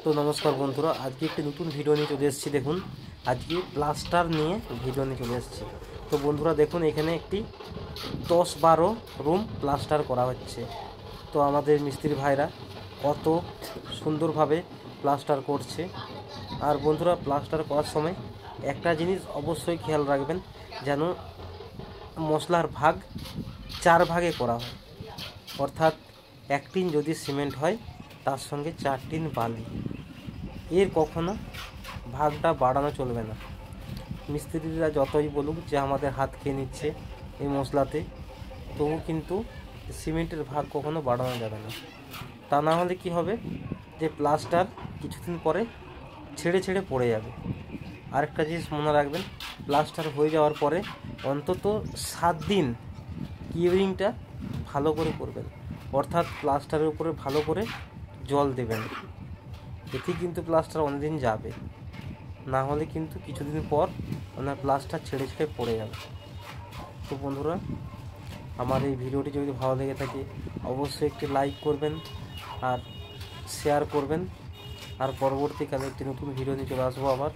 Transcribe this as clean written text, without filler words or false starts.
তো নমস্কার বন্ধুরা, আজকে একটি নতুন ভিডিও নিয়ে চলে এসেছি। দেখুন, আজকে প্লাস্টার নিয়ে ভিডিও নিয়ে চলে এসেছি। তো বন্ধুরা দেখুন, এখানে একটি 10-12 রুম প্লাস্টার করা হচ্ছে। তো আমাদের মিস্ত্রি ভাইরা কত সুন্দরভাবে প্লাস্টার করছে। আর বন্ধুরা, প্লাস্টার করার সময় একটা জিনিস অবশ্যই খেয়াল রাখবেন, যেন মশলার ভাগ 4 ভাগে করা হয়। অর্থাৎ 1 টিন যদি সিমেন্ট হয়, তার সঙ্গে 4 টিন বালি। এর কখনো ভাগটা বাড়ানো চলবে না। মিস্ত্রিরা যতই বলুক যে আমাদের হাত খেয়ে নিচ্ছে এই মশলাতে, তবু কিন্তু সিমেন্টের ভাগ কখনো বাড়ানো যাবে না। তা না হলে কি হবে, যে প্লাস্টার কিছুদিন পরে ছেড়ে ছেড়ে পড়ে যাবে। আরেকটা জিনিস মনে রাখবেন, প্লাস্টার হয়ে যাওয়ার পরে অন্তত 7 দিন কিউরিংটা ভালো করে করবেন। অর্থাৎ প্লাস্টারের উপরে ভালো করে জল দেবেন। এতে কিন্তু প্লাস্টার অনেকদিন যাবে, না হলে কিন্তু কিছুদিন পর আপনার প্লাস্টার ছেড়ে ছেড়ে পড়ে যাবে। তো বন্ধুরা, আমার এই ভিডিওটি যদি ভালো লেগে থাকে অবশ্যই একটি লাইক করবেন আর শেয়ার করবেন। আর পরবর্তীকালে একটি নতুন ভিডিও নিয়ে চলে আসবো আবার।